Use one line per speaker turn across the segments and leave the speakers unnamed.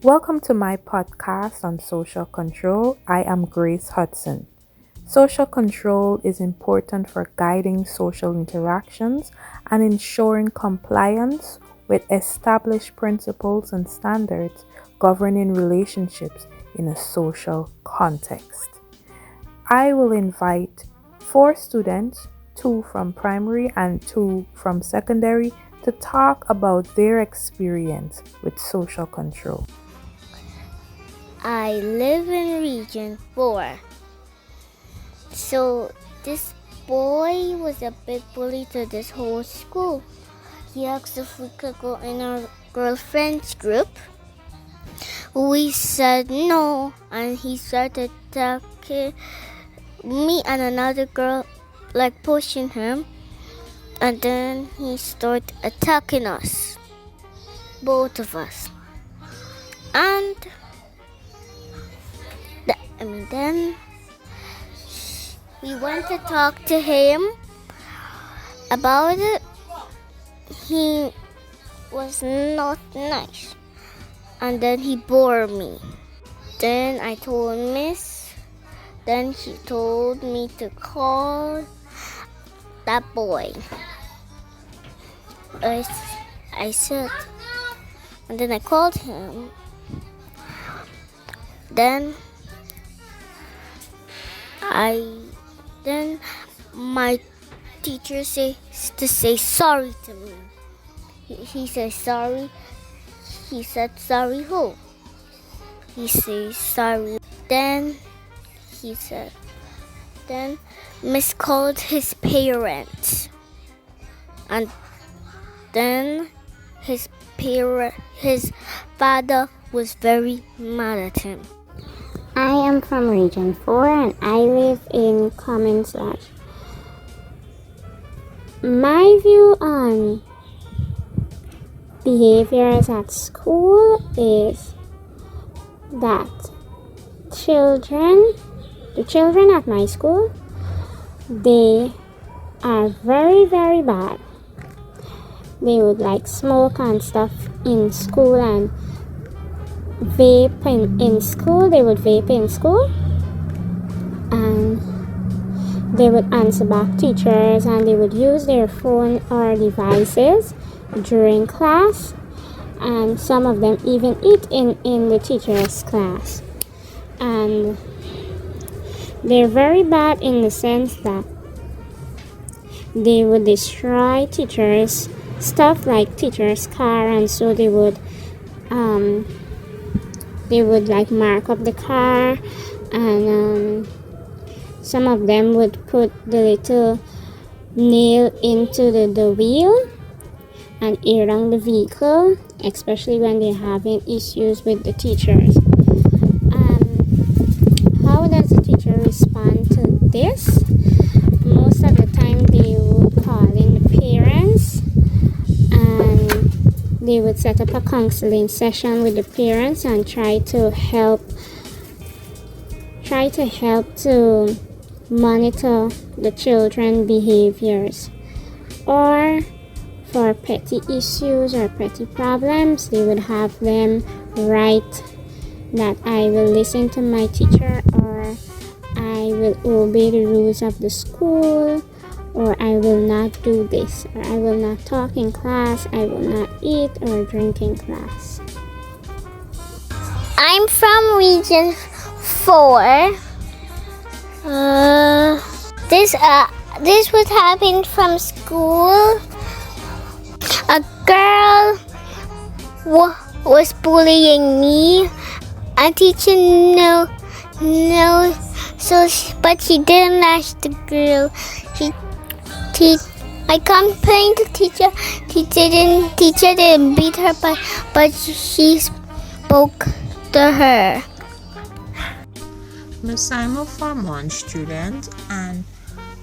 Welcome to my podcast on social control. I am Grace Hudson. Social control is important for guiding social interactions and ensuring compliance with established principles and standards governing relationships in a social context. I will invite 4 students, 2 from primary and 2 from secondary, to talk about their experience with social control.
I live in Region 4. So this boy was a big bully to this whole school. He asked if we could go in our girlfriend's group. We said no, and he started attacking me and another girl, like pushing him. And then he started attacking us, both of us. And then we went to talk to him about it. He was not nice. And then he bore me. Then I told Miss. Then she told me to call that boy. I said. And then I called him. Then my teacher says to say sorry to me. He says sorry. He said sorry who? He says sorry. Then Miss called his parents. And then his father was very mad at him.
I am from Region 4 and I live in Commons Lodge. My view on behaviors at school is that the children at my school, they are very, very bad. They would like smoke and stuff in school and vape in school. They would vape in school and they would answer back teachers, and they would use their phone or devices during class, and some of them even eat in the teacher's class. And they're very bad in the sense that they would destroy teachers' stuff, like teachers' car, and so they would like mark up the car, and some of them would put the little nail into the wheel and air down the vehicle, especially when they're having issues with the teachers. How does the teacher respond to this? Most of the time they would call in the parents, and they would set up a counseling session with the parents and try to help to monitor the children's behaviors. Or for petty issues or petty problems, they would have them write that I will listen to my teacher, or I will obey the rules of the school, or I will not do this, or I will not talk in class, I will not eat or drink in class.
I'm from Region 4. This would happen from school. A girl was bullying me. A teacher knew, but she didn't ask the girl. I complained to teacher. Teacher didn't beat her, but she spoke to her.
Miss, I'm a Form 1 student, and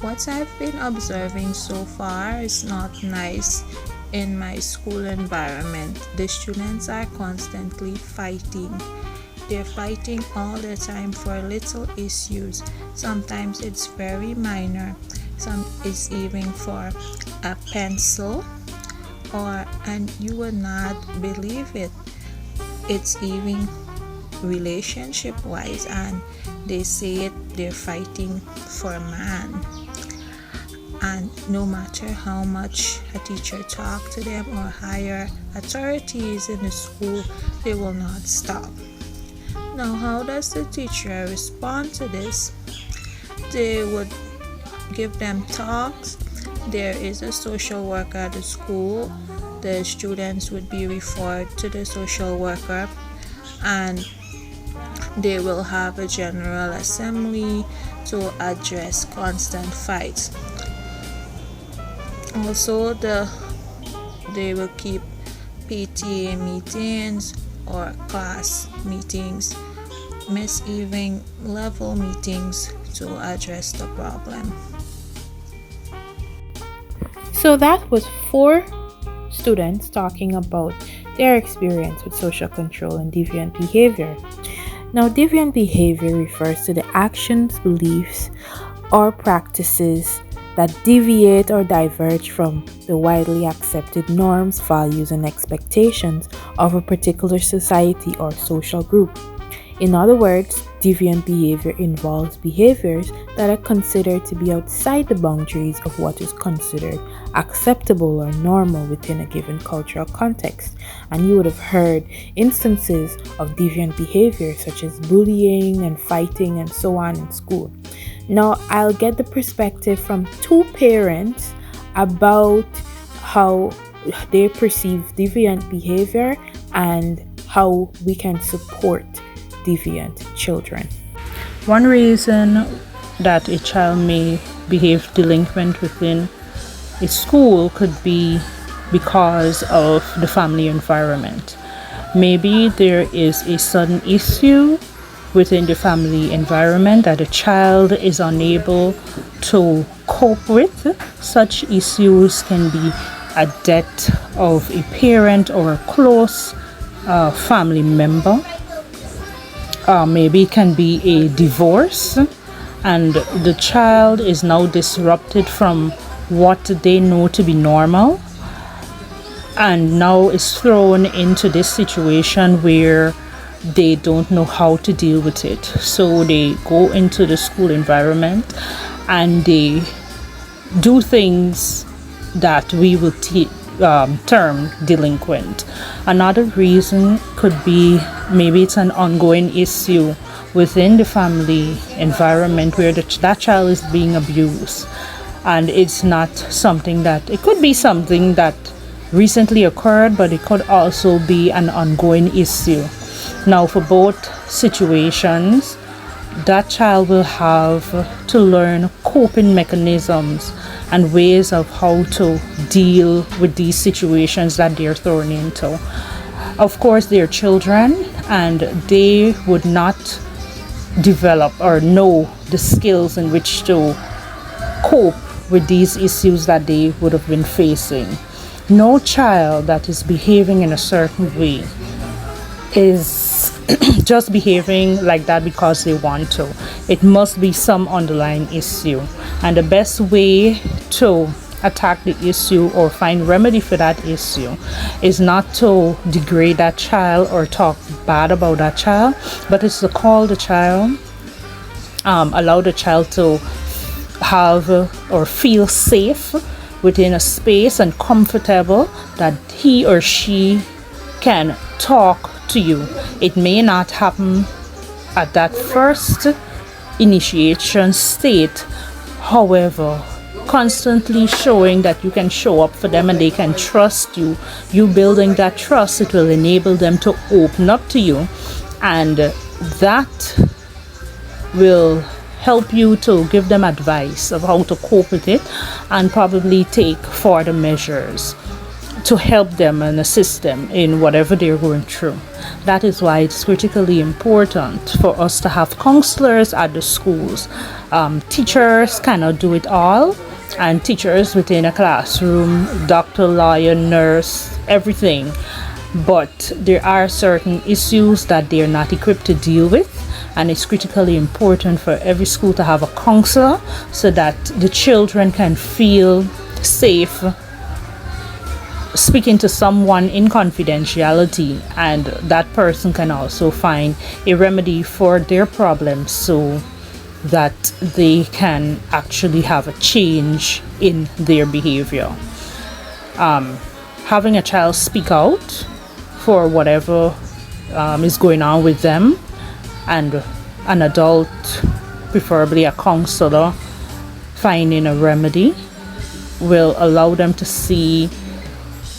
what I've been observing so far is not nice in my school environment. The students are constantly fighting. They're fighting all the time for little issues. Sometimes it's very minor. Some is even for a pencil, and you will not believe it. it's even relationship wise, and they say they're fighting for a man, and no matter how much a teacher talk to them or higher authorities in the school, they will not stop. Now, how does the teacher respond to this? They would give them talks. There is a social worker at the school. The students would be referred to the social worker, and they will have a general assembly to address constant fights. Also, they will keep PTA meetings or class meetings, miss even level meetings to address the problem.
So that was 4 students talking about their experience with social control and deviant behavior. Now, deviant behavior refers to the actions, beliefs, or practices that deviate or diverge from the widely accepted norms, values, and expectations of a particular society or social group. In other words, deviant behavior involves behaviors that are considered to be outside the boundaries of what is considered acceptable or normal within a given cultural context. And you would have heard instances of deviant behavior such as bullying and fighting and so on in school. Now, I'll get the perspective from 2 parents about how they perceive deviant behavior and how we can support deviant children.
One reason that a child may behave delinquent within a school could be because of the family environment. Maybe there is a sudden issue within the family environment that a child is unable to cope with. Such issues can be a death of a parent or a close family member. Maybe it can be a divorce, and the child is now disrupted from what they know to be normal, and now is thrown into this situation where they don't know how to deal with it. So they go into the school environment and they do things that we would term delinquent. Another reason could be maybe it's an ongoing issue within the family environment where that child is being abused, and it's not something that, it could be something that recently occurred, but it could also be an ongoing issue. Now, for both situations, that child will have to learn coping mechanisms and ways of how to deal with these situations that they're thrown into. Of course, they're children and they would not develop or know the skills in which to cope with these issues that they would have been facing. No child that is behaving in a certain way is just behaving like that because they want to. It must be some underlying issue, and the best way to attack the issue or find remedy for that issue is not to degrade that child or talk bad about that child, but it's to call the child, allow the child to have or feel safe within a space and comfortable that he or she can talk to you. It may not happen at that first initiation state, however, constantly showing that you can show up for them and they can trust you, you building that trust, it will enable them to open up to you, and that will help you to give them advice of how to cope with it and probably take further measures to help them and assist them in whatever they're going through. That is why it's critically important for us to have counselors at the schools. Teachers cannot do it all, and teachers within a classroom, doctor, lawyer, nurse, everything. But there are certain issues that they're not equipped to deal with, and it's critically important for every school to have a counselor so that the children can feel safe speaking to someone in confidentiality, and that person can also find a remedy for their problem so that they can actually have a change in their behavior. Having a child speak out for whatever is going on with them, and an adult, preferably a counselor, finding a remedy will allow them to see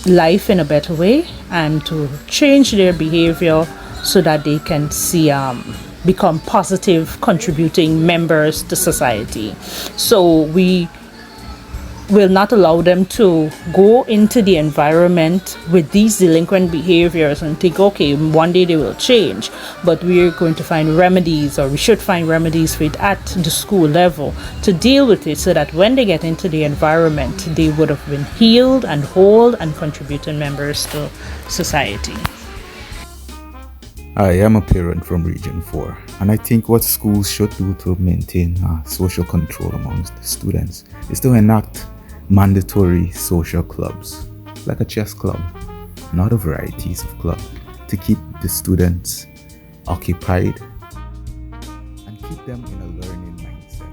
life in a better way and to change their behavior so that they can see become positive contributing members to society. So we will not allow them to go into the environment with these delinquent behaviors and think, okay, one day they will change. But we're going to find remedies, or we should find remedies for it at the school level to deal with it, so that when they get into the environment, they would have been healed and whole and contributing members to society.
I am a parent from Region 4, and I think what schools should do to maintain social control amongst the students is to enact mandatory social clubs, like a chess club, and other varieties of clubs, to keep the students occupied and keep them in a learning mindset.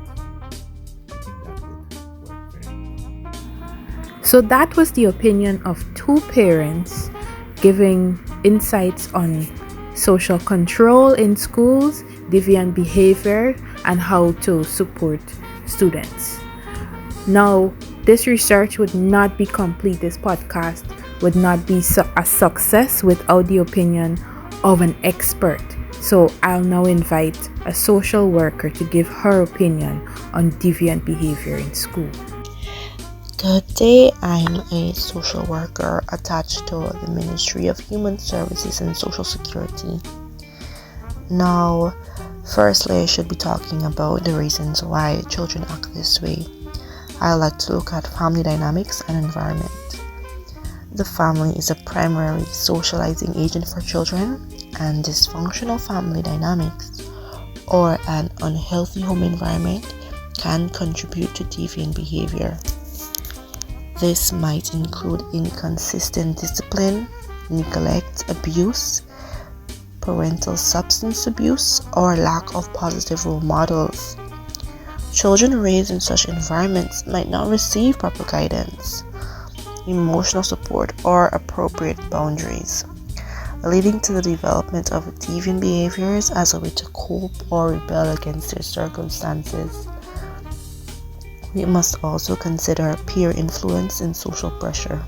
I think that would work very well.
So that was the opinion of two parents giving insights on social control in schools, deviant behavior, and how to support students. Now, this research would not be complete, this podcast would not be a success without the opinion of an expert. So I'll now invite a social worker to give her opinion on deviant behavior in school.
Good day, I'm a social worker attached to the Ministry of Human Services and Social Security. Now, firstly, I should be talking about the reasons why children act this way. I like to look at family dynamics and environment. The family is a primary socializing agent for children, and dysfunctional family dynamics or an unhealthy home environment can contribute to deviant behavior. This might include inconsistent discipline, neglect, abuse, parental substance abuse, or lack of positive role models. Children raised in such environments might not receive proper guidance, emotional support, or appropriate boundaries, leading to the development of deviant behaviors as a way to cope or rebel against their circumstances. We must also consider peer influence and social pressure.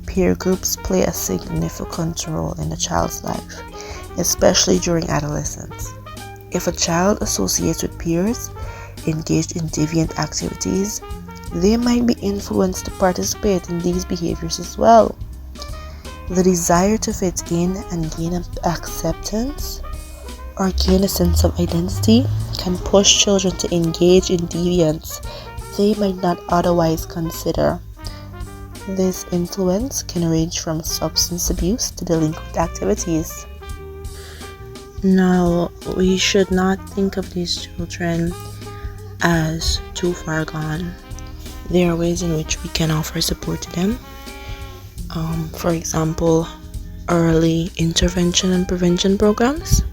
Peer groups play a significant role in a child's life, especially during adolescence. If a child associates with peers engaged in deviant activities, they might be influenced to participate in these behaviors as well. The desire to fit in and gain acceptance or gain a sense of identity can push children to engage in deviance they might not otherwise consider. This influence can range from substance abuse to delinquent activities. Now, we should not think of these children as too far gone. There are ways in which we can offer support to them. For example, early intervention and prevention programs.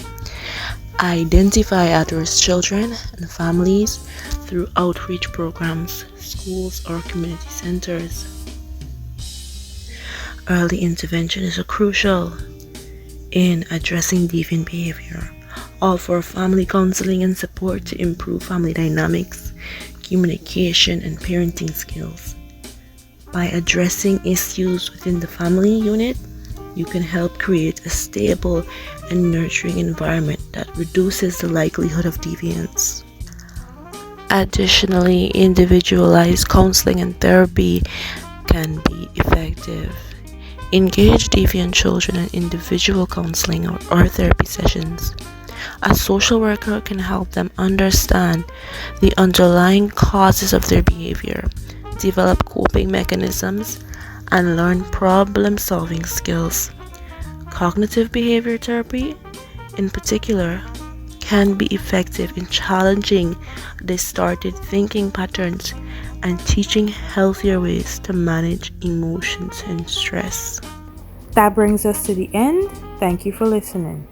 Identify at-risk children and families through outreach programs, schools, or community centers. Early intervention is crucial in addressing deviant behavior. Offer family counseling and support to improve family dynamics, communication, and parenting skills. By addressing issues within the family unit, you can help create a stable and nurturing environment that reduces the likelihood of deviance. Additionally, individualized counseling and therapy can be effective. Engage deviant children in individual counseling or therapy sessions. A social worker can help them understand the underlying causes of their behavior, develop coping mechanisms, and learn problem-solving skills. Cognitive behavior therapy, in particular, can be effective in challenging distorted thinking patterns and teaching healthier ways to manage emotions and stress.
That brings us to the end. Thank you for listening.